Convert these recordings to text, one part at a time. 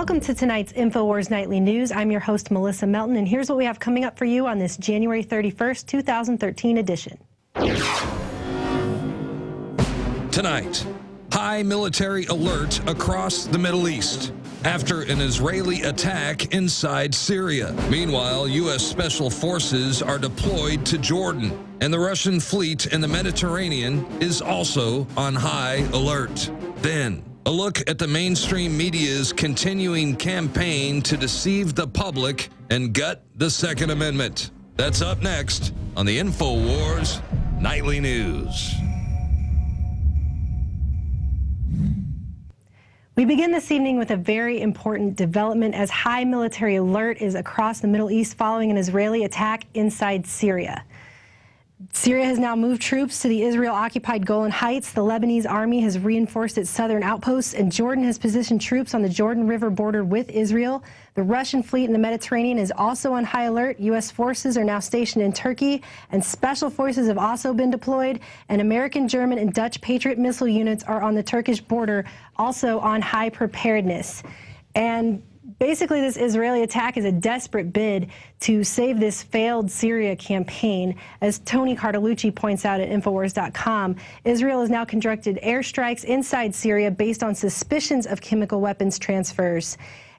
Welcome to tonight's Infowars Nightly News. I'm your host, Melissa Melton, and here's what we have coming up for you on this January 31st, 2013 edition. Tonight, high military alert across the Middle East after an Israeli attack inside Syria. Meanwhile, U.S. Special Forces are deployed to Jordan, and the Russian fleet in the Mediterranean is also on high alert. Then, a look at the mainstream media's continuing campaign to deceive the public and gut the Second Amendment. That's up next on the Infowars Nightly News. We begin this evening with a very important development as high military alert is across the Middle East following an Israeli attack inside Syria. Syria has now moved troops to the Israel-occupied Golan Heights. The Lebanese army has reinforced its southern outposts, and Jordan has positioned troops on the Jordan River border with Israel. The Russian fleet in the Mediterranean is also on high alert. U.S. forces are now stationed in Turkey, and special forces have also been deployed. And American, German, and Dutch Patriot missile units are on the Turkish border, also on high preparedness. And basically, this Israeli attack is a desperate bid to save this failed Syria campaign. As Tony Cartolucci points out at Infowars.com, Israel has now conducted airstrikes inside Syria based on suspicions of chemical weapons transfers.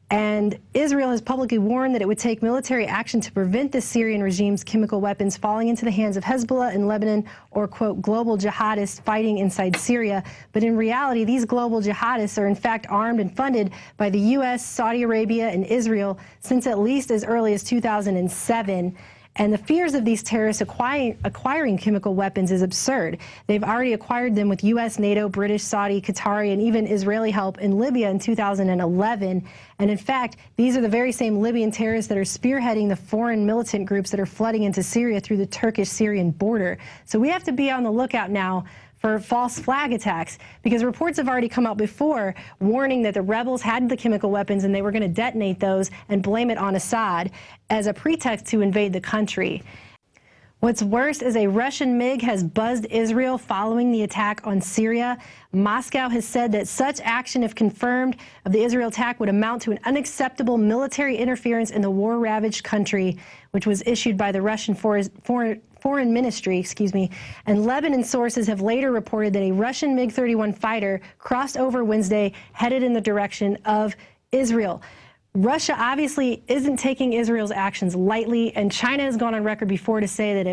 And Israel has publicly warned that it would take military action to prevent the Syrian regime's chemical weapons falling into the hands of Hezbollah in Lebanon or, quote, global jihadists fighting inside Syria. But in reality, these global jihadists are in fact armed and funded by the U.S., Saudi Arabia, and Israel since at least as early as 2007. And the fears of these terrorists acquiring chemical weapons is absurd. They've already acquired them with U.S., NATO, British, Saudi, Qatari, and even Israeli help in Libya in 2011. And in fact, these are the very same Libyan terrorists that are spearheading the foreign militant groups that are flooding into Syria through the Turkish-Syrian border. So we have to be on the lookout now for false flag attacks, because reports have already come out before warning that the rebels had the chemical weapons and they were going to detonate those and blame it on Assad as a pretext to invade the country. What's worse is a Russian MiG has buzzed Israel following the attack on Syria. Moscow has said that such action, if confirmed, of the Israel attack would amount to an unacceptable military interference in the war-ravaged country, which was issued by the Russian Foreign Ministry, and Lebanon sources have later reported that a Russian MiG-31 fighter crossed over Wednesday, headed in the direction of Israel. Russia obviously isn't taking Israel's actions lightly, and China has gone on record before to say that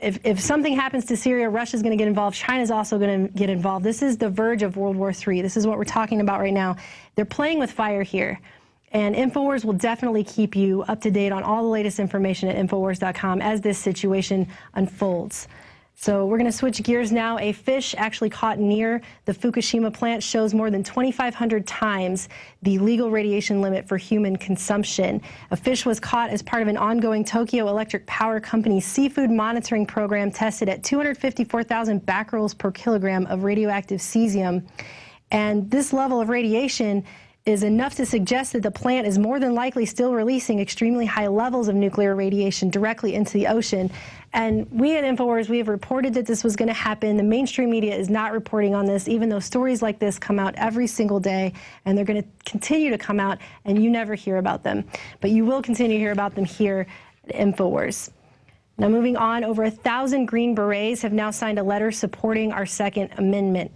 if something happens to Syria, Russia's going to get involved. China's also going to get involved. This is the verge of World War III. This is what we're talking about right now. They're playing with fire here. And Infowars will definitely keep you up to date on all the latest information at Infowars.com as this situation unfolds. So we're going to switch gears now. A fish actually caught near the Fukushima plant shows more than 2,500 times the legal radiation limit for human consumption. A fish was caught as part of an ongoing Tokyo Electric Power Company seafood monitoring program tested at 254,000 becquerels per kilogram of radioactive cesium. And this level of radiation is enough to suggest that the plant is more than likely still releasing extremely high levels of nuclear radiation directly into the ocean. And we at Infowars, we have reported that this was going to happen. The mainstream media is not reporting on this, even though stories like this come out every single day, and they're going to continue to come out, and you never hear about them. But you will continue to hear about them here at Infowars. Now moving on, over 1,000 Green Berets have now signed a letter supporting our Second Amendment.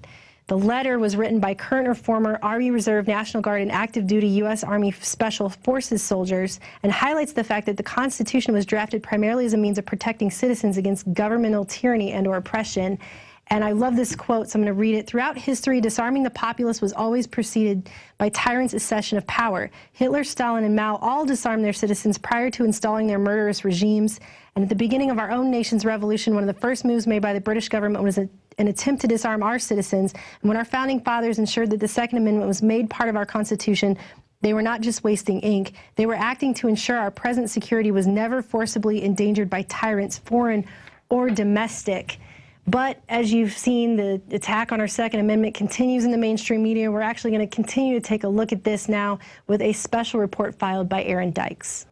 The letter was written by current or former Army Reserve, National Guard, and active duty U.S. Army Special Forces soldiers, and highlights the fact that the Constitution was drafted primarily as a means of protecting citizens against governmental tyranny and or oppression. And I love this quote, so I'm going to read it. Throughout history, disarming the populace was always preceded by tyrants' accession of power. Hitler, Stalin, and Mao all disarmed their citizens prior to installing their murderous regimes. And at the beginning of our own nation's revolution, one of the first moves made by the British government was an attempt to disarm our citizens. And when our founding fathers ensured that the Second Amendment was made part of our Constitution, they were not just wasting ink. They were acting to ensure our present security was never forcibly endangered by tyrants, foreign or domestic. But as you've seen, the attack on our Second Amendment continues in the mainstream media. We're actually going to continue to take a look at this now with a special report filed by Aaron Dykes.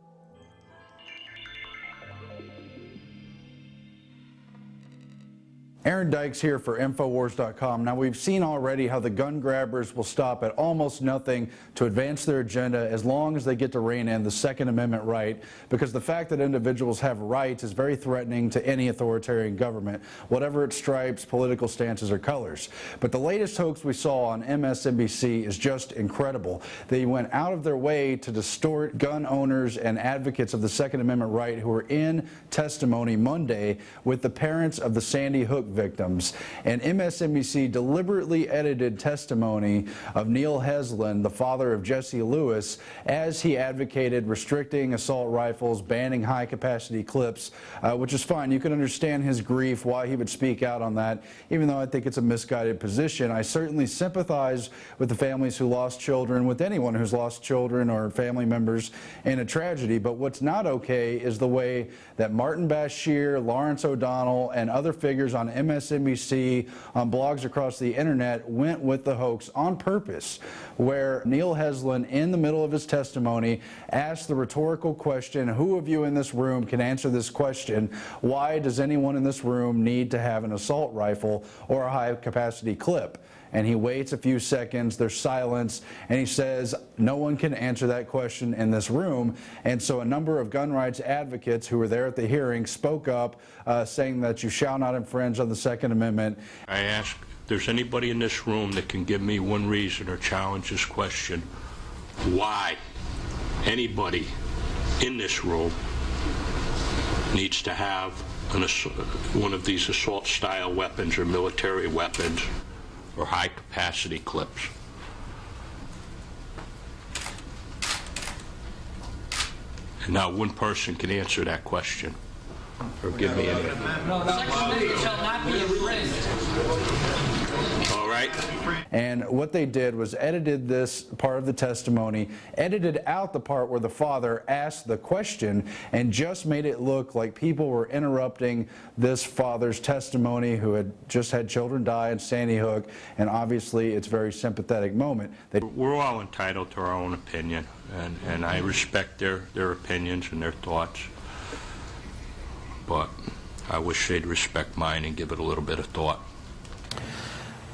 Aaron Dykes here for Infowars.com. Now, we've seen already how the gun grabbers will stop at almost nothing to advance their agenda as long as they get to rein in the Second Amendment right, because the fact that individuals have rights is very threatening to any authoritarian government, whatever its stripes, political stances, or colors. But the latest hoax we saw on MSNBC is just incredible. They went out of their way to distort gun owners and advocates of the Second Amendment right who were in testimony Monday with the parents of the Sandy Hook victims, and MSNBC deliberately edited testimony of Neil Heslin, the father of Jesse Lewis, as he advocated restricting assault rifles, banning high-capacity clips, which is fine. You can understand his grief, why he would speak out on that, even though I think it's a misguided position. I certainly sympathize with the families who lost children, with anyone who's lost children or family members in a tragedy, but what's not okay is the way that Martin Bashir, Lawrence O'Donnell, and other figures on MSNBC, on blogs across the internet, went with the hoax on purpose, where Neil Heslin, in the middle of his testimony, asked the rhetorical question, who of you in this room can answer this question? Why does anyone in this room need to have an assault rifle or a high-capacity clip? And he waits a few seconds, there's silence, and he says, no one can answer that question in this room. And so a number of gun rights advocates who were there at the hearing spoke up, saying that you shall not infringe on the Second Amendment. I ask if there's anybody in this room that can give me one reason or challenge this question, why anybody in this room needs to have one of these assault-style weapons or military weapons or high-capacity clips. And not one person can answer that question or give me any. No, Section 8 shall not be infringed. All right. And what they did was edited this part of the testimony, edited out the part where the father asked the question, and just made it look like people were interrupting this father's testimony who had just had children die in Sandy Hook, and obviously it's a very sympathetic moment. We're all entitled to our own opinion, and I respect their opinions and their thoughts, but I wish they'd respect mine and give it a little bit of thought.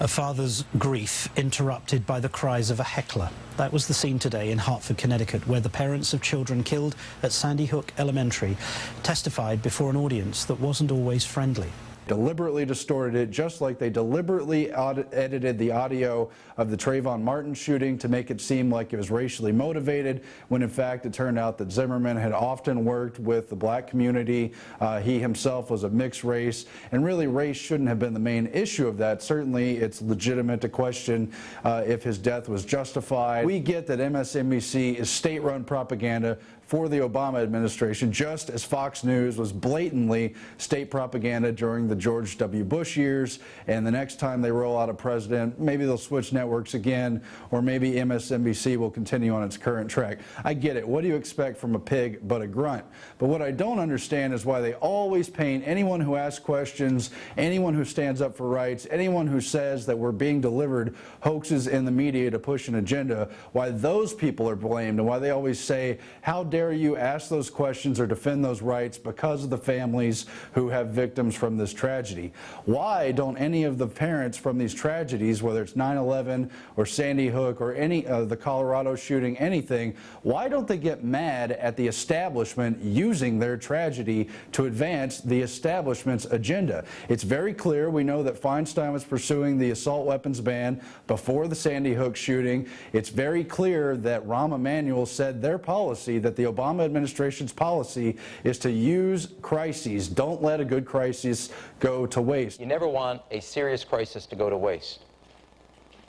A father's grief interrupted by the cries of a heckler. That was the scene today in Hartford, Connecticut, where the parents of children killed at Sandy Hook Elementary testified before an audience that wasn't always friendly. Deliberately distorted it, just like they deliberately edited the audio of the Trayvon Martin shooting to make it seem like it was racially motivated, when in fact it turned out that Zimmerman had often worked with the black community. He himself was a mixed race, and really race shouldn't have been the main issue of that. Certainly it's legitimate to question if his death was justified. We get that MSNBC is state-run propaganda for the Obama administration, just as Fox News was blatantly state propaganda during the George W. Bush years, and the next time they roll out a president, maybe they'll switch networks again, or maybe MSNBC will continue on its current track. I get it. What do you expect from a pig but a grunt? But what I don't understand is why they always paint anyone who asks questions, anyone who stands up for rights, anyone who says that we're being delivered hoaxes in the media to push an agenda, why those people are blamed, and why they always say, how dare you ask those questions or defend those rights because of the families who have victims from this tragedy. Why don't any of the parents from these tragedies, whether it's 9/11 or Sandy Hook or any the Colorado shooting, anything, why don't they get mad at the establishment using their tragedy to advance the establishment's agenda? It's very clear. We know that Feinstein was pursuing the assault weapons ban before the Sandy Hook shooting. It's very clear that Rahm Emanuel said their policy, that the Obama administration's policy, is to use crises. Don't let a good crisis go to waste. You never want a serious crisis to go to waste.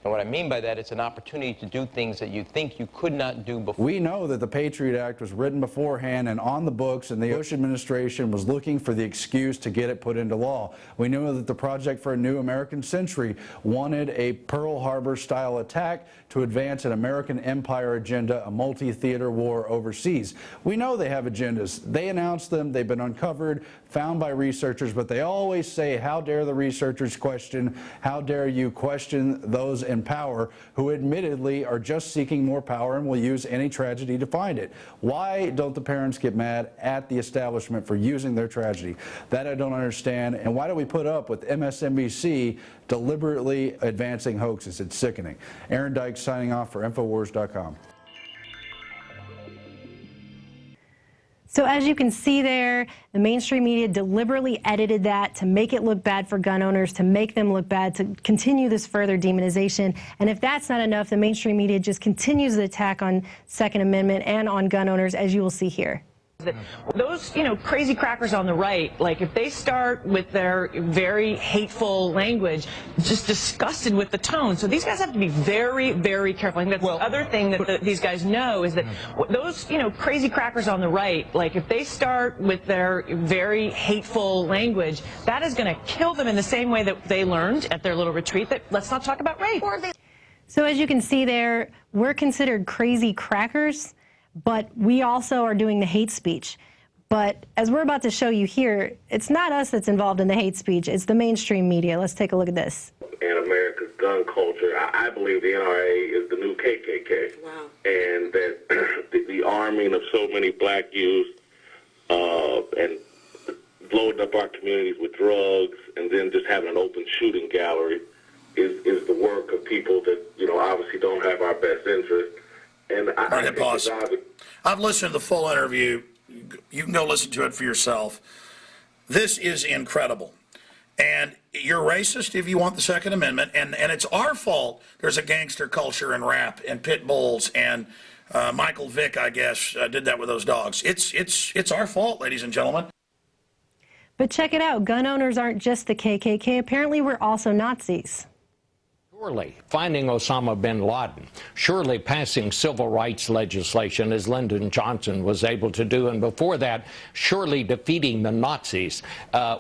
And what I mean by that, it's an opportunity to do things that you think you could not do before. We know that the Patriot Act was written beforehand and on the books, and the Bush administration was looking for the excuse to get it put into law. We know that the Project for a New American Century wanted a Pearl Harbor-style attack to advance an American empire agenda, a multi-theater war overseas. We know they have agendas. They announced them. They've been uncovered, found by researchers, but they always say, how dare the researchers question, how dare you question those in in power who admittedly are just seeking more power and will use any tragedy to find it. Why don't the parents get mad at the establishment for using their tragedy? That I don't understand. And why do we put up with MSNBC deliberately advancing hoaxes? It's sickening. Aaron Dykes signing off for Infowars.com. So as you can see there, the mainstream media deliberately edited that to make it look bad for gun owners, to make them look bad, to continue this further demonization. And if that's not enough, the mainstream media just continues the attack on Second Amendment and on gun owners, as you will see here. Those, crazy crackers on the right, like if they start with their very hateful language, just disgusted with the tone. So these guys have to be very, very careful. I think that's the other thing that these guys know is that those, crazy crackers on the right, like if they start with their very hateful language, that is going to kill them in the same way that they learned at their little retreat that let's not talk about rape. So as you can see there, we're considered crazy crackers, but we also are doing the hate speech. But as we're about to show you here, it's not us that's involved in the hate speech, it's the mainstream media. Let's take a look at this. In America's gun culture, I believe the NRA is the new KKK. Wow. And that the arming of so many black youth and loading up our communities with drugs and then just having an open shooting gallery is the work of people that, obviously don't have our best interest. And I think pause. I've listened to the full interview. You can go listen to it for yourself. This is incredible. And you're racist if you want the Second Amendment, and it's our fault there's a gangster culture in rap and pit bulls, and Michael Vick, I guess, did that with those dogs. It's our fault, ladies and gentlemen. But check it out. Gun owners aren't just the KKK. Apparently, we're also Nazis. Surely finding Osama bin Laden, surely passing civil rights legislation as Lyndon Johnson was able to do, and before that, surely defeating the Nazis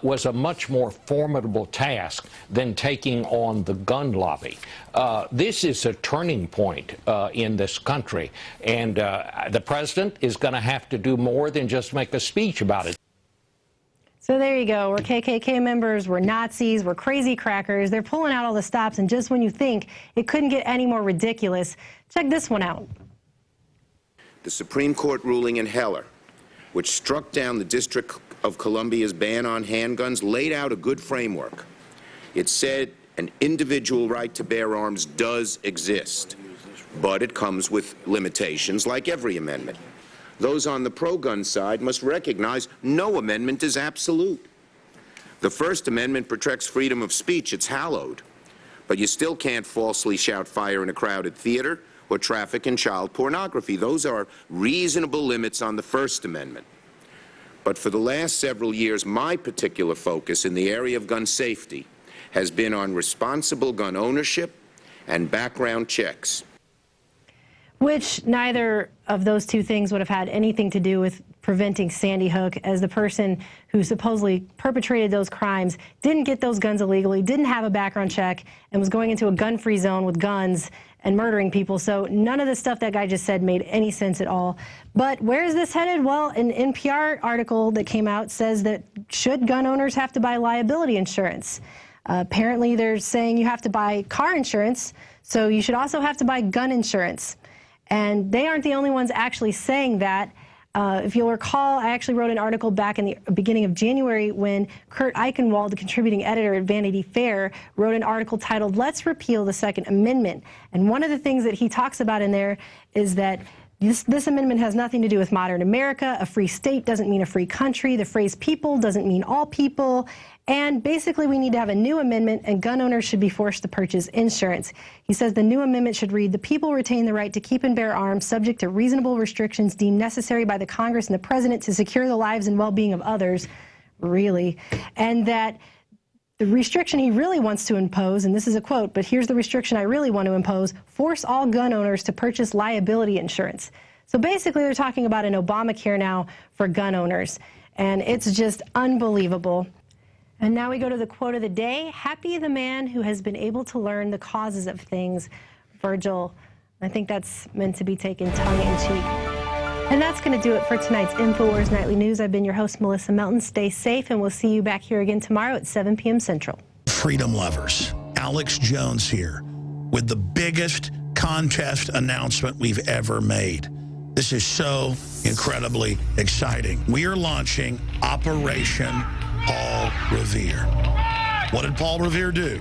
was a much more formidable task than taking on the gun lobby. This is a turning point in this country, and the president is going to have to do more than just make a speech about it. So there you go. We're KKK members, we're Nazis, we're crazy crackers. They're pulling out all the stops, and just when you think it couldn't get any more ridiculous, check this one out. The Supreme Court ruling in Heller, which struck down the District of Columbia's ban on handguns, laid out a good framework. It said an individual right to bear arms does exist, but it comes with limitations like every amendment. Those on the pro-gun side must recognize no amendment is absolute. The First Amendment protects freedom of speech. It's hallowed. But you still can't falsely shout fire in a crowded theater or traffic in child pornography. Those are reasonable limits on the First Amendment. But for the last several years, my particular focus in the area of gun safety has been on responsible gun ownership and background checks. Which neither of those two things would have had anything to do with preventing Sandy Hook, as the person who supposedly perpetrated those crimes didn't get those guns illegally, didn't have a background check, and was going into a gun-free zone with guns and murdering people. So none of the stuff that guy just said made any sense at all. But where is this headed? Well, an NPR article that came out says that should gun owners have to buy liability insurance? Apparently they're saying you have to buy car insurance, so you should also have to buy gun insurance. And they aren't the only ones actually saying that. If you'll recall, I actually wrote an article back in the beginning of January when Kurt Eichenwald, the contributing editor at Vanity Fair, wrote an article titled, "Let's Repeal the Second Amendment." And one of the things that he talks about in there is that this amendment has nothing to do with modern America. A free state doesn't mean a free country. The phrase people doesn't mean all people. And basically, we need to have a new amendment, and gun owners should be forced to purchase insurance. He says the new amendment should read, "The people retain the right to keep and bear arms subject to reasonable restrictions deemed necessary by the Congress and the President to secure the lives and well-being of others." Really. And that the restriction he really wants to impose, and this is a quote, but here's the restriction I really want to impose, "Force all gun owners to purchase liability insurance." So basically, they're talking about an Obamacare now for gun owners, and it's just unbelievable. And now we go to the quote of the day. "Happy the man who has been able to learn the causes of things." Virgil. I think that's meant to be taken tongue-in-cheek. And that's going to do it for tonight's Infowars Nightly News. I've been your host, Melissa Melton. Stay safe, and we'll see you back here again tomorrow at 7 p.m. Central. Freedom lovers, Alex Jones here with the biggest contest announcement we've ever made. This is so incredibly exciting. We are launching Operation Paul Revere. What did Paul Revere do?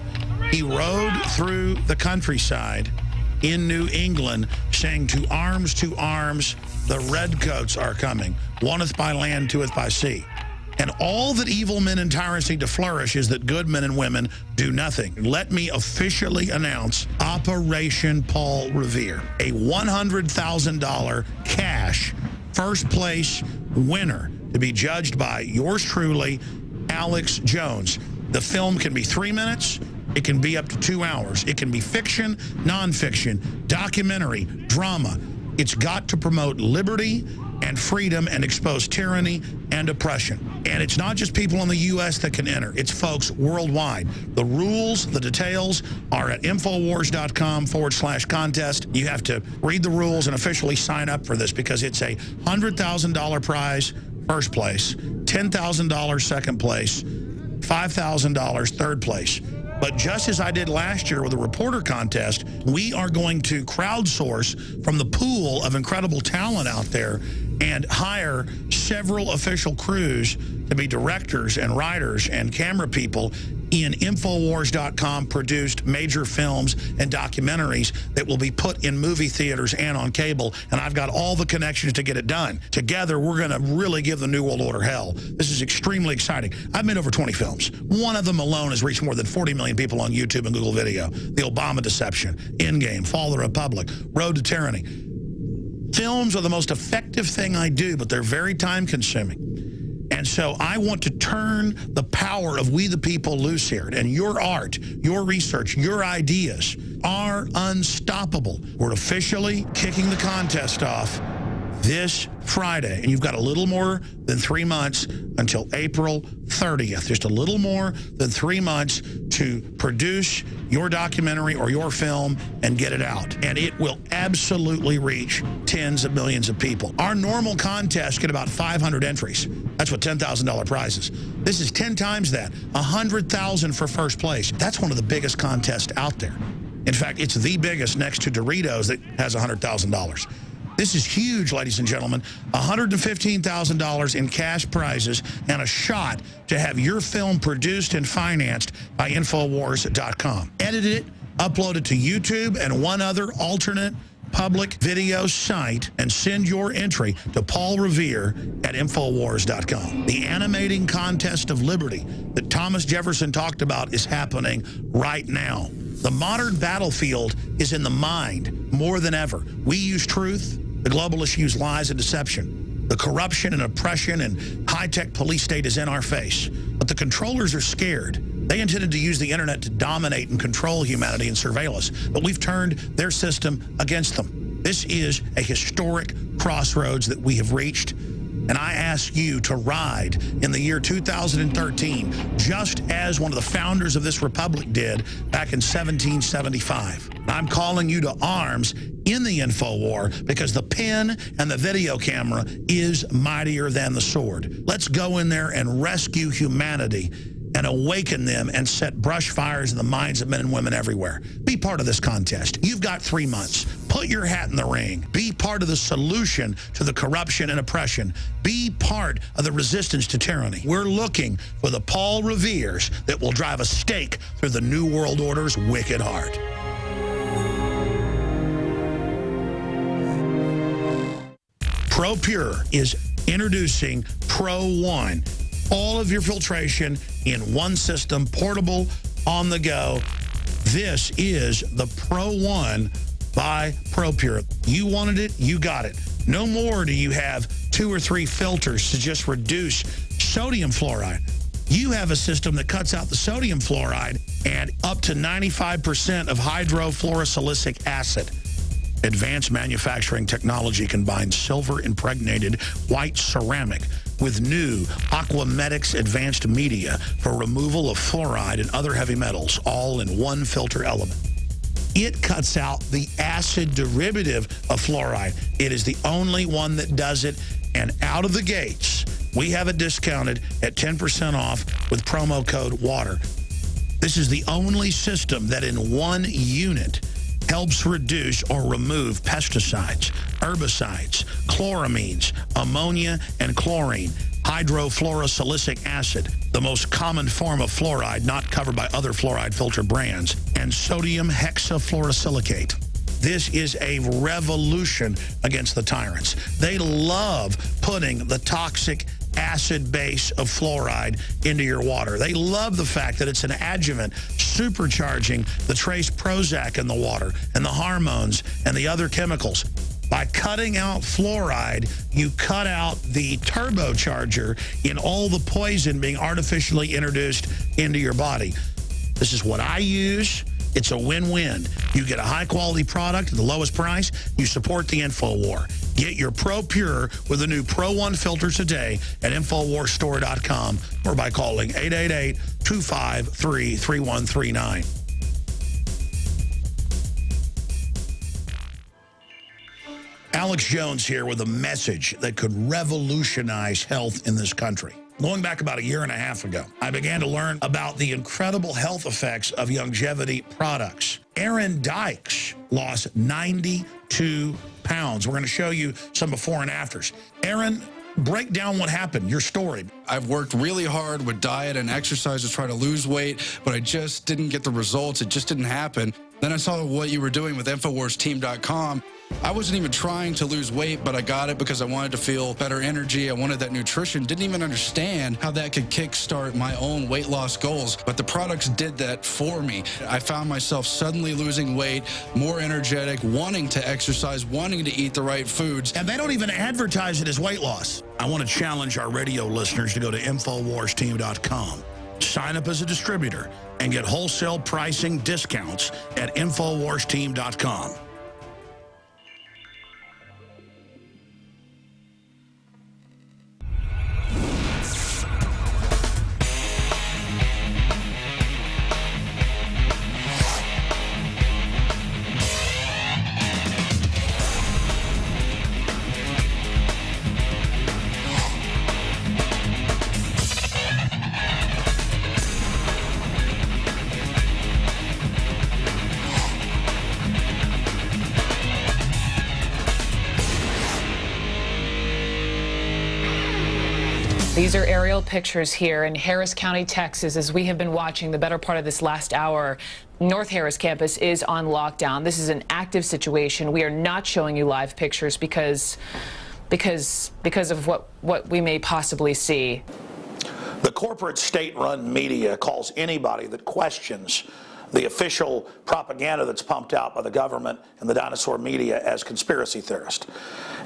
He rode through the countryside in New England saying, to arms, the redcoats are coming. Oneth by land, twoeth by sea. And all that evil men and tyrants need to flourish is that good men and women do nothing. Let me officially announce Operation Paul Revere, a $100,000 cash first place winner to be judged by yours truly, Alex Jones. The film can be 3 minutes. It can be up to 2 hours. It can be fiction, nonfiction, documentary, drama. It's got to promote liberty and freedom and expose tyranny and oppression. And it's not just people in the U.S. that can enter. It's folks worldwide. The rules, the details are at Infowars.com/contest. You have to read the rules and officially sign up for this because it's a $100,000 prize, first place, $10,000 second place, $5,000 third place. But just as I did last year with the reporter contest, we are going to crowdsource from the pool of incredible talent out there and hire several official crews to be directors and writers and camera people in Infowars.com produced major films and documentaries that will be put in movie theaters and on cable. And I've got all the connections to get it done. Together, we're going to really give the New World Order hell. This is extremely exciting. I've made over 20 films. One of them alone has reached more than 40 million people on YouTube and Google Video. The Obama Deception, Endgame, Fall of the Republic, Road to Tyranny. Films are the most effective thing I do, but they're very time-consuming. And so I want to turn the power of we the people loose here. And your art, your research, your ideas are unstoppable. We're officially kicking the contest off this Friday. And you've got a little more than 3 months until April 30th. Just a little more than 3 months to produce your documentary or your film and get it out. And it will absolutely reach tens of millions of people. Our normal contests get about 500 entries. That's what $10,000 prize is. This is 10 times that. $100,000 for first place. That's one of the biggest contests out there. In fact, it's the biggest next to Doritos that has $100,000. This is huge, ladies and gentlemen. $115,000 in cash prizes and a shot to have your film produced and financed by Infowars.com. Edit it, upload it to YouTube and one other alternate public video site, and send your entry to Paul Revere at Infowars.com. The animating contest of liberty that Thomas Jefferson talked about is happening right now. The modern battlefield is in the mind more than ever. We use truth. The globalists use lies and deception. The corruption and oppression and high-tech police state is in our face. But the controllers are scared. They intended to use the internet to dominate and control humanity and surveil us. But we've turned their system against them. This is a historic crossroads that we have reached. And I ask you to ride in the year 2013, just as one of the founders of this republic did back in 1775. I'm calling you to arms in the InfoWar because the pen and the video camera is mightier than the sword. Let's go in there and rescue humanity and awaken them and set brush fires in the minds of men and women everywhere. Be part of this contest. You've got 3 months. Put your hat in the ring. Be part of the solution to the corruption and oppression. Be part of the resistance to tyranny. We're looking for the Paul Reveres that will drive a stake through the New World Order's wicked heart. ProPure is introducing Pro One. All of your filtration in one system, portable, on the go. This is the Pro One by ProPure. You wanted it, you got it. No more do you have 2 or 3 filters to just reduce sodium fluoride. You have a system that cuts out the sodium fluoride and up to 95% of hydrofluorosilicic acid. Advanced manufacturing technology combines silver-impregnated white ceramic with new Aquamedics advanced media for removal of fluoride and other heavy metals, all in one filter element. It cuts out the acid derivative of fluoride. It is the only one that does it, and out of the gates, we have it discounted at 10% off with promo code WATER. This is the only system that in one unit helps reduce or remove pesticides, herbicides, chloramines, ammonia, and chlorine, hydrofluorosilicic acid, the most common form of fluoride not covered by other fluoride filter brands, and sodium hexafluorosilicate. This is a revolution against the tyrants. They love putting the toxic acid base of fluoride into your water. They love the fact that it's an adjuvant supercharging the trace Prozac in the water and the hormones and the other chemicals. By cutting out fluoride, you cut out the turbocharger in all the poison being artificially introduced into your body. This is what I use. It's a win-win. You get a high-quality product at the lowest price. You support the InfoWar. Get your Pro Pure with the new Pro 1 filters today at InfoWarsStore.com or by calling 888-253-3139. Alex Jones here with a message that could revolutionize health in this country. Going back about 1.5 years ago, I began to learn about the incredible health effects of longevity products. Aaron Dykes lost 92 pounds. We're going to show you some before and afters. Aaron, break down what happened, your story. I've worked really hard with diet and exercise to try to lose weight, but I just didn't get the results. It just didn't happen. Then I saw what you were doing with InfoWarsTeam.com. I wasn't even trying to lose weight, but I got it because I wanted to feel better energy. I wanted that nutrition. Didn't even understand how that could kickstart my own weight loss goals, but the products did that for me. I found myself suddenly losing weight, more energetic, wanting to exercise, wanting to eat the right foods. And they don't even advertise it as weight loss. I want to challenge our radio listeners to go to InfoWarsTeam.com. Sign up as a distributor and get wholesale pricing discounts at InfoWarsTeam.com. These are aerial pictures here in Harris County, Texas. As we have been watching the better part of this last hour, North Harris campus is on lockdown. This is an active situation. We are not showing you live pictures because of what we may possibly see. The corporate state-run media calls anybody that questions the official propaganda that's pumped out by the government and the dinosaur media as conspiracy theorist.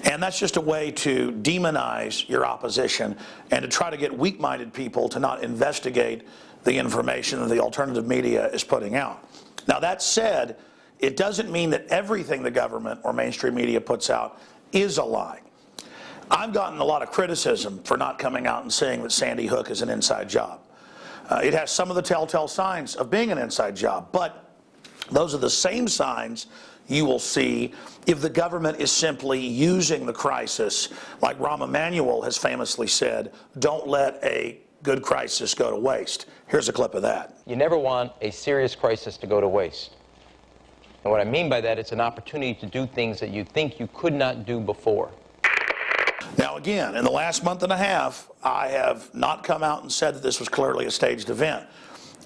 And that's just a way to demonize your opposition and to try to get weak-minded people to not investigate the information that the alternative media is putting out. Now, that said, it doesn't mean that everything the government or mainstream media puts out is a lie. I've gotten a lot of criticism for not coming out and saying that Sandy Hook is an inside job. It has some of the telltale signs of being an inside job, but those are the same signs you will see if the government is simply using the crisis, like Rahm Emanuel has famously said, don't let a good crisis go to waste. Here's a clip of that. You never want a serious crisis to go to waste. And what I mean by that, it's an opportunity to do things that you think you could not do before. Now again, in the last month and a half, I have not come out and said that this was clearly a staged event.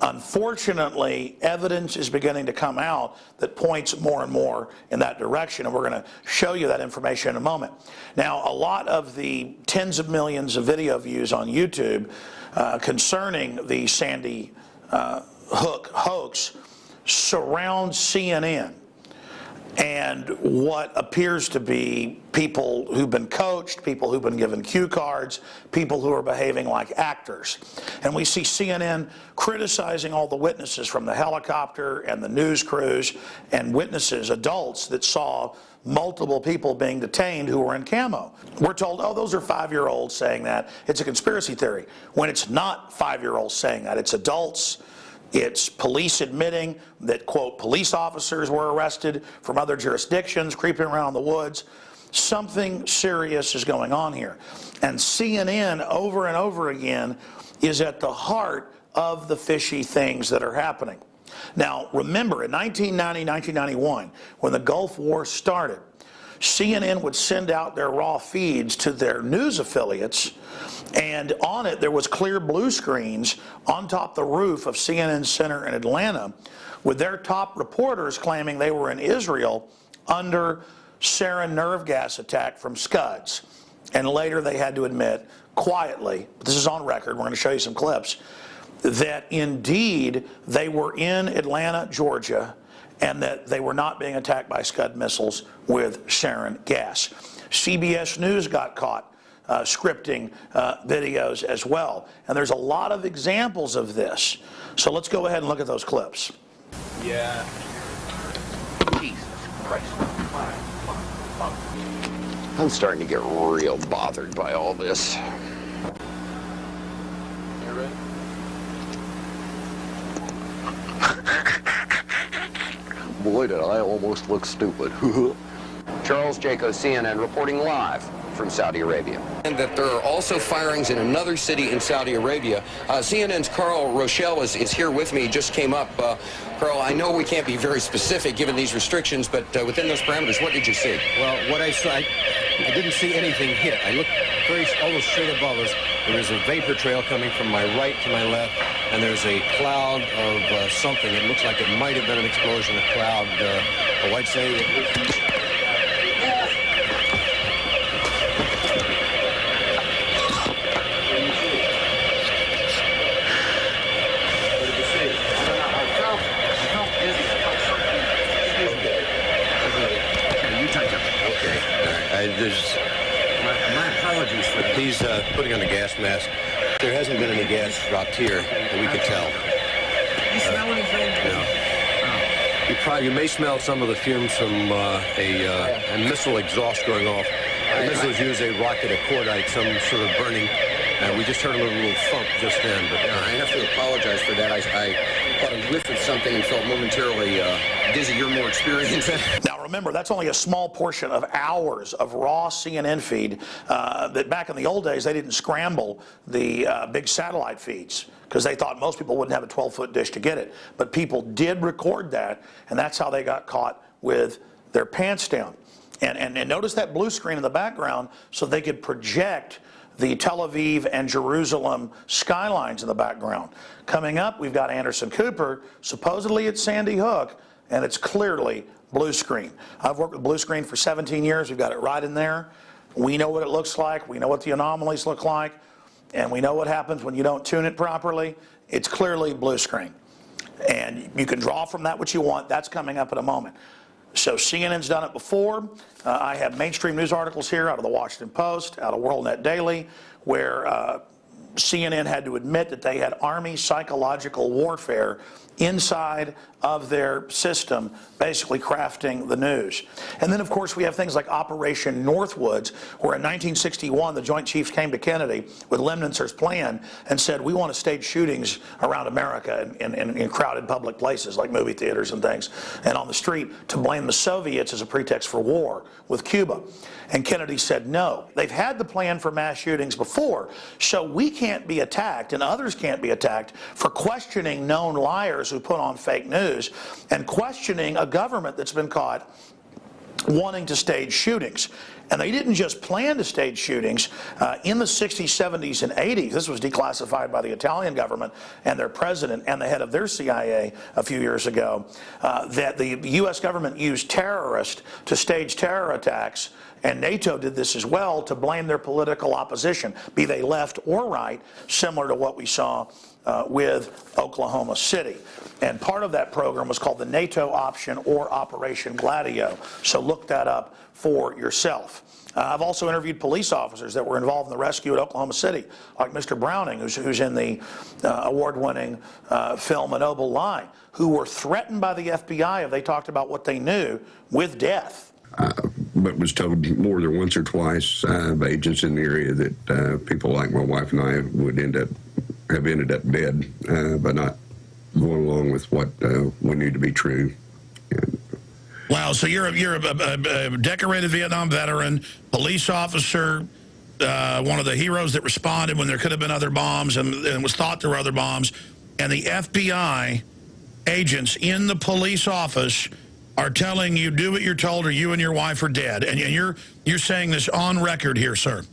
Unfortunately, evidence is beginning to come out that points more and more in that direction, and we're going to show you that information in a moment. Now, a lot of the tens of millions of video views on YouTube concerning the Sandy Hook hoax surround CNN and what appears to be people who've been coached, people who've been given cue cards, people who are behaving like actors. And we see CNN criticizing all the witnesses from the helicopter and the news crews and witnesses, adults that saw multiple people being detained who were in camo. We're told, oh, those are 5-year-olds saying that. It's a conspiracy theory. When it's not 5-year-olds saying that, it's adults. It's police admitting that, quote, police officers were arrested from other jurisdictions, creeping around the woods. Something serious is going on here. And CNN, over and over again, is at the heart of the fishy things that are happening. Now, remember, in 1990, 1991, when the Gulf War started, CNN would send out their raw feeds to their news affiliates, and on it there was clear blue screens on top the roof of CNN Center in Atlanta with their top reporters claiming they were in Israel under sarin nerve gas attack from Scuds. And later they had to admit quietly, but this is on record, we're going to show you some clips, that indeed they were in Atlanta, Georgia, and that they were not being attacked by Scud missiles with sarin gas. CBS News got caught scripting videos as well. And there's a lot of examples of this. So let's go ahead and look at those clips. Yeah. Jesus Christ. I'm starting to get real bothered by all this. You ready? Boy, did I almost look stupid. Charles Jaco, CNN, reporting live from Saudi Arabia. And that there are also firings in another city in Saudi Arabia. CNN's Carl Rochelle is here with me. He just came up. Carl, I know we can't be very specific given these restrictions, but within those parameters, what did you see? Well, what I saw, I didn't see anything hit. I looked almost straight above us. There is a vapor trail coming from my right to my left, and there's a cloud of something. It looks like it might have been an explosion, a cloud. I'd say my apologies for that. He's putting on a gas mask. There hasn't been any gas dropped here that we could tell. You smell anything? No. You may smell some of the fumes from a missile exhaust going off. The missiles use a rocket, a cordite, some sort of burning. We just heard a little thump just then. But I have to apologize for that. I caught a whiff of something and felt momentarily dizzy. You're more experienced. Now remember, that's only a small portion of hours of raw CNN feed that back in the old days they didn't scramble the big satellite feeds because they thought most people wouldn't have a 12-foot dish to get it. But people did record that, and that's how they got caught with their pants down. And notice that blue screen in the background so they could project the Tel Aviv and Jerusalem skylines in the background. Coming up, we've got Anderson Cooper, supposedly at Sandy Hook, and it's clearly blue screen. I've worked with blue screen for 17 years. We've got it right in there. We know what it looks like. We know what the anomalies look like. And we know what happens when you don't tune it properly. It's clearly blue screen. And you can draw from that what you want. That's coming up in a moment. So CNN's done it before. I have mainstream news articles here out of the Washington Post, out of WorldNet Daily, where CNN had to admit that they had Army psychological warfare inside of their system, basically crafting the news. And then, of course, we have things like Operation Northwoods, where in 1961 the Joint Chiefs came to Kennedy with Lemnitzer's plan and said, we want to stage shootings around America in crowded public places like movie theaters and things, and on the street to blame the Soviets as a pretext for war with Cuba. And Kennedy said no. They've had the plan for mass shootings before, so we can't be attacked and others can't be attacked for questioning known liars who put on fake news and questioning a government that's been caught wanting to stage shootings. And they didn't just plan to stage shootings. In the 60s, 70s, and 80s, this was declassified by the Italian government and their president and the head of their CIA a few years ago, that the U.S. government used terrorists to stage terror attacks, and NATO did this as well to blame their political opposition, be they left or right, similar to what we saw with Oklahoma City. And part of that program was called the NATO option or Operation Gladio. So look that up for yourself. I've also interviewed police officers that were involved in the rescue at Oklahoma City, like Mr. Browning, who's in the award-winning film A Noble Lie, who were threatened by the FBI if they talked about what they knew with death. But was told more than once or twice by agents in the area that people like my wife and I would have ended up dead by not going along with what we knew to be true. Wow, so you're a decorated Vietnam veteran, police officer, one of the heroes that responded when there could have been other bombs and was thought there were other bombs, and the FBI agents in the police office are telling you do what you're told or you and your wife are dead. And you're saying this on record here, sir.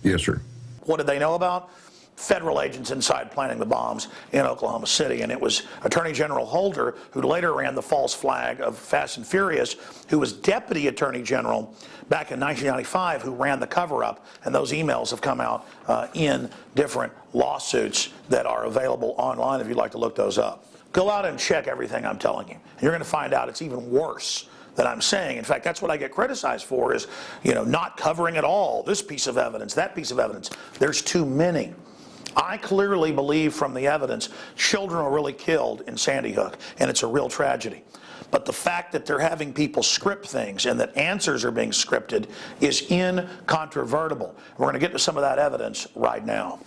Yes, sir. What did they know about? Federal agents inside planning the bombs in Oklahoma City. And it was Attorney General Holder, who later ran the false flag of Fast and Furious, who was Deputy Attorney General back in 1995, who ran the cover-up. And those emails have come out in different lawsuits that are available online if you'd like to look those up. Go out and check everything I'm telling you. And you're going to find out it's even worse than I'm saying. In fact, that's what I get criticized for is, not covering at all this piece of evidence, that piece of evidence. There's too many. I clearly believe from the evidence children were really killed in Sandy Hook, and it's a real tragedy. But the fact that they're having people script things and that answers are being scripted is incontrovertible. We're going to get to some of that evidence right now.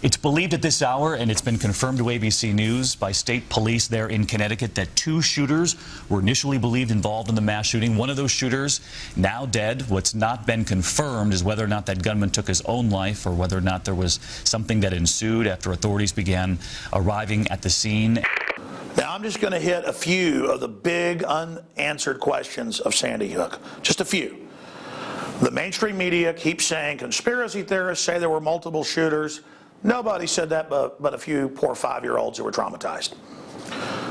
It's believed at this hour, and it's been confirmed to ABC News by state police there in Connecticut, that 2 shooters were initially believed involved in the mass shooting. One of those shooters now dead. What's not been confirmed is whether or not that gunman took his own life or whether or not there was something that ensued after authorities began arriving at the scene. Now, I'm just going to hit a few of the big unanswered questions of Sandy Hook. Just a few. The mainstream media keeps saying conspiracy theorists say there were multiple shooters. Nobody said that but a few poor 5-year-olds who were traumatized.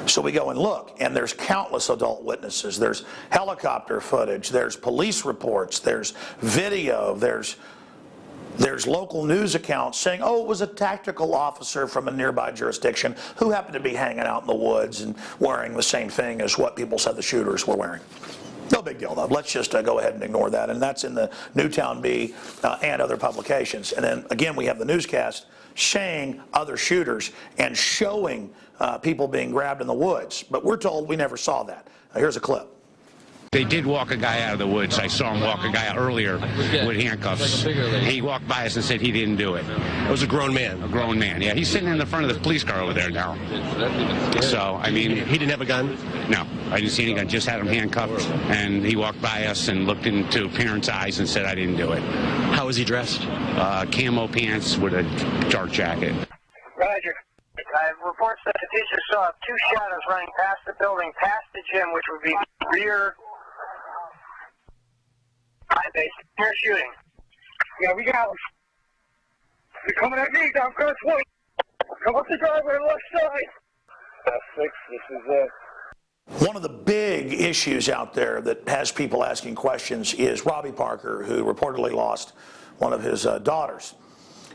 So we go and look, and there's countless adult witnesses. There's helicopter footage. There's police reports. There's video. There's local news accounts saying, oh, it was a tactical officer from a nearby jurisdiction who happened to be hanging out in the woods and wearing the same thing as what people said the shooters were wearing. No big deal, though. Let's just go ahead and ignore that. And that's in the Newtown Bee and other publications. And then, again, we have the newscast saying other shooters and showing people being grabbed in the woods. But we're told we never saw that. Here's a clip. They did walk a guy out of the woods. I saw him walk a guy out earlier with handcuffs. He walked by us and said he didn't do it. It was a grown man. A grown man, yeah. He's sitting in the front of the police car over there now. So, I mean... He didn't have a gun? No, I didn't see any gun. Just had him handcuffed. And he walked by us and looked into parents' eyes and said, I didn't do it. How was he dressed? Camo pants with a dark jacket. Roger. I have reports that the teacher saw 2 shadows running past the building, past the gym, which would be rear... base. They're shooting. Yeah, we got them. They're coming at me down Coast Point. Come up the driveway left side. That's 6. This is it. One of the big issues out there that has people asking questions is Robbie Parker, who reportedly lost one of his daughters.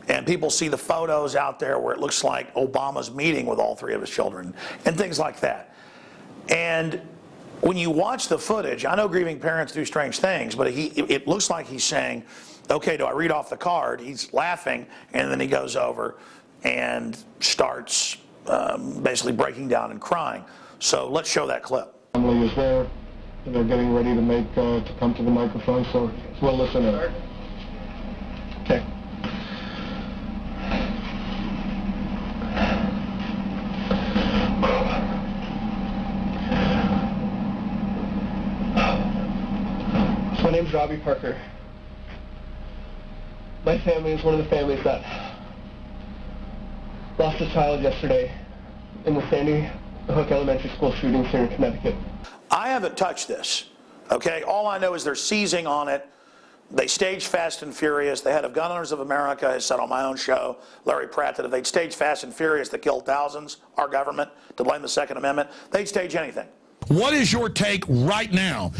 And people see the photos out there where it looks like Obama's meeting with all 3 of his children and things like that. And when you watch the footage, I know grieving parents do strange things, but it looks like he's saying, okay, do I read off the card? He's laughing, and then he goes over and starts basically breaking down and crying. So let's show that clip. Family is there, and they're getting ready to come to the microphone, so we'll listen in. Okay. My name's Robbie Parker. My family is one of the families that lost a child yesterday in the Sandy Hook Elementary School shootings here in Connecticut. I haven't touched this, okay? All I know is they're seizing on it. They staged Fast and Furious. The head of Gun Owners of America has said on my own show, Larry Pratt, that if they'd staged Fast and Furious that killed thousands, our government, to blame the Second Amendment, they'd stage anything. What is your take right now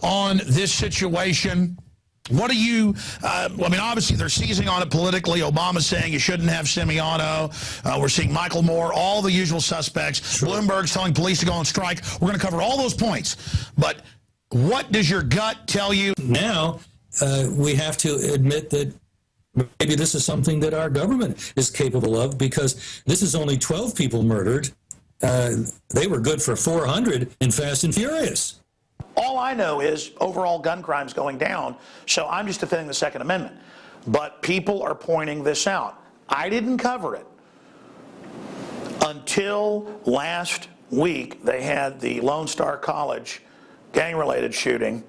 on this situation? What do you, I mean, obviously they're seizing on it politically. Obama's saying you shouldn't have semi-auto. We're seeing Michael Moore, all the usual suspects. Sure. Bloomberg's telling police to go on strike. We're going to cover all those points. But what does your gut tell you? Now, we have to admit that maybe this is something that our government is capable of, because this is only 12 people murdered. They were good for 400 in Fast and Furious. All I know is overall gun crime's going down, so I'm just defending the Second Amendment. But people are pointing this out. I didn't cover it until last week. They had the Lone Star College gang-related shooting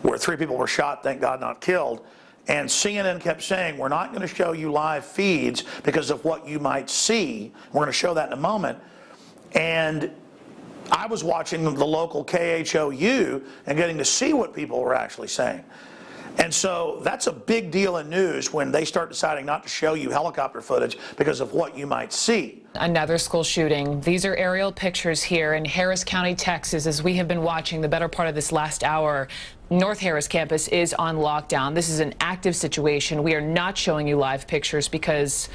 where 3 people were shot, thank God not killed. And CNN kept saying, we're not going to show you live feeds because of what you might see. We're going to show that in a moment. And I was watching the local KHOU and getting to see what people were actually saying. And so that's a big deal in news when they start deciding not to show you helicopter footage because of what you might see. Another school shooting. These are aerial pictures here in Harris County, Texas, as we have been watching the better part of this last hour. North Harris campus is on lockdown. This is an active situation. We are not showing you live pictures because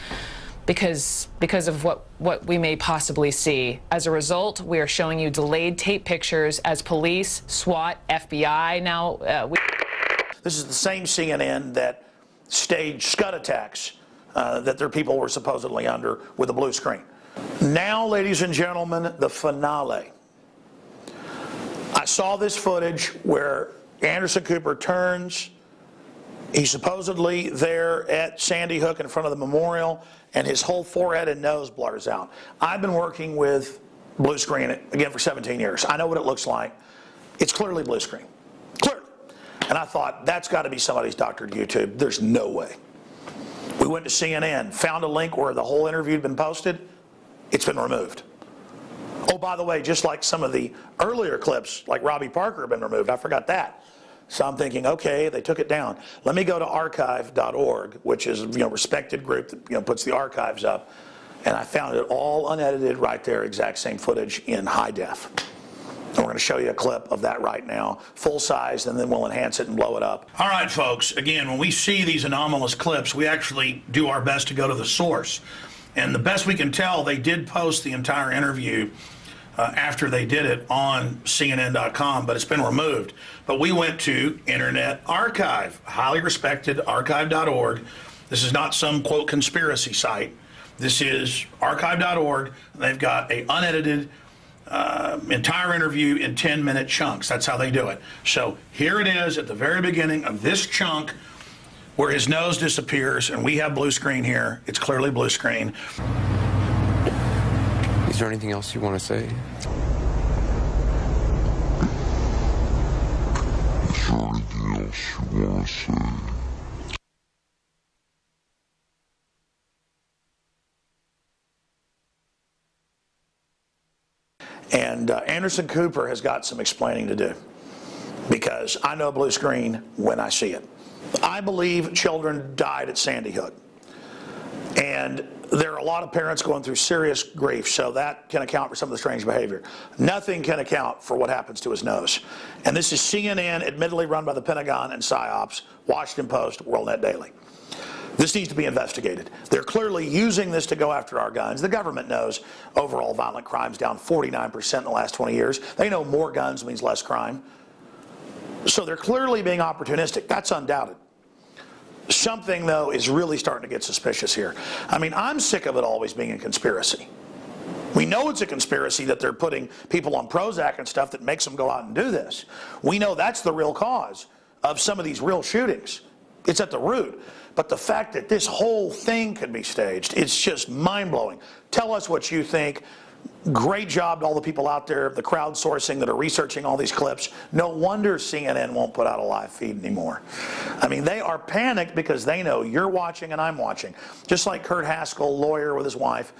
of what we may possibly see. As a result, we are showing you delayed tape pictures as police, SWAT, FBI now. This is the same CNN that staged Scud attacks that their people were supposedly under with a blue screen. Now, ladies and gentlemen, the finale. I saw this footage where Anderson Cooper turns. He's supposedly there at Sandy Hook in front of the memorial, and his whole forehead and nose blurs out. I've been working with blue screen, again, for 17 years. I know what it looks like. It's clearly blue screen. Clearly. And I thought, that's got to be somebody's doctored YouTube. There's no way. We went to CNN, found a link where the whole interview had been posted. It's been removed. Oh, by the way, just like some of the earlier clips, like Robbie Parker, have been removed. I forgot that. So I'm thinking, okay, they took it down. Let me go to archive.org, which is a respected group that puts the archives up, and I found it all unedited right there, exact same footage in high def. And we're going to show you a clip of that right now, full size, and then we'll enhance it and blow it up. All right, folks. Again, when we see these anomalous clips, we actually do our best to go to the source. And the best we can tell, they did post the entire interview after they did it on CNN.com, but it's been removed. But we went to Internet Archive, highly respected archive.org. This is not some, quote, conspiracy site. This is archive.org. They've got an unedited entire interview in 10-minute chunks. That's how they do it. So here it is at the very beginning of this chunk where his nose disappears, and we have blue screen here. It's clearly blue screen. Is there anything else you want to say? Is there anything else you want to say? And Anderson Cooper has got some explaining to do, because I know blue screen when I see it. I believe children died at Sandy Hook. And there are a lot of parents going through serious grief, so that can account for some of the strange behavior. Nothing can account for what happens to his nose. And this is CNN, admittedly run by the Pentagon and PSYOPs, Washington Post, WorldNet Daily. This needs to be investigated. They're clearly using this to go after our guns. The government knows overall violent crime's down 49% in the last 20 years. They know more guns means less crime. So they're clearly being opportunistic. That's undoubted. Something, though, is really starting to get suspicious here. I mean, I'm sick of it always being a conspiracy. We know it's a conspiracy that they're putting people on Prozac and stuff that makes them go out and do this. We know that's the real cause of some of these real shootings. It's at the root. But the fact that this whole thing could be staged, it's just mind-blowing. Tell us what you think. Great job to all the people out there, the crowdsourcing that are researching all these clips. No wonder CNN won't put out a live feed anymore. I mean, they are panicked because they know you're watching and I'm watching. Just like Kurt Haskell, lawyer with his wife,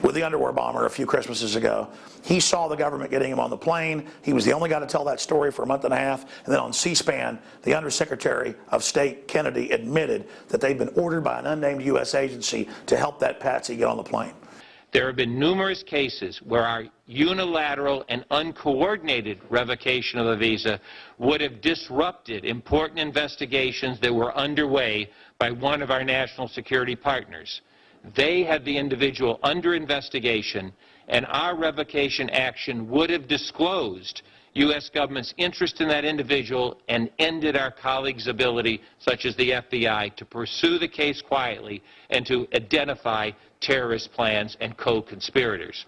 with the underwear bomber a few Christmases ago. He saw the government getting him on the plane. He was the only guy to tell that story for a month and a half. And then on C-SPAN, the Undersecretary of State Kennedy admitted that they'd been ordered by an unnamed U.S. agency to help that patsy get on the plane. There have been numerous cases where our unilateral and uncoordinated revocation of a visa would have disrupted important investigations that were underway by one of our national security partners. They had the individual under investigation, and our revocation action would have disclosed U.S. government's interest in that individual and ended our colleagues' ability, such as the FBI, to pursue the case quietly and to identify terrorist plans and co-conspirators.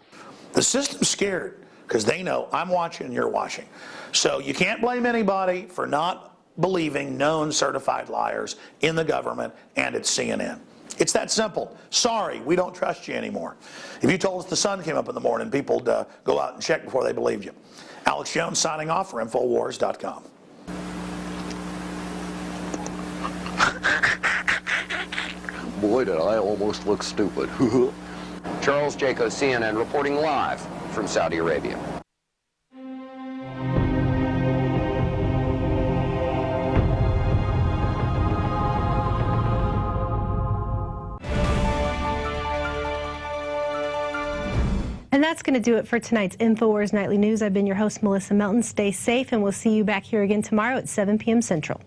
The system's scared because they know I'm watching and you're watching. So you can't blame anybody for not believing known certified liars in the government and at CNN. It's that simple. Sorry, we don't trust you anymore. If you told us the sun came up in the morning, people would go out and check before they believed you. Alex Jones signing off for Infowars.com. Boy, did I almost look stupid. Charles Jaco, CNN, reporting live from Saudi Arabia. And that's going to do it for tonight's InfoWars Nightly News. I've been your host, Melissa Melton. Stay safe, and we'll see you back here again tomorrow at 7 p.m. Central.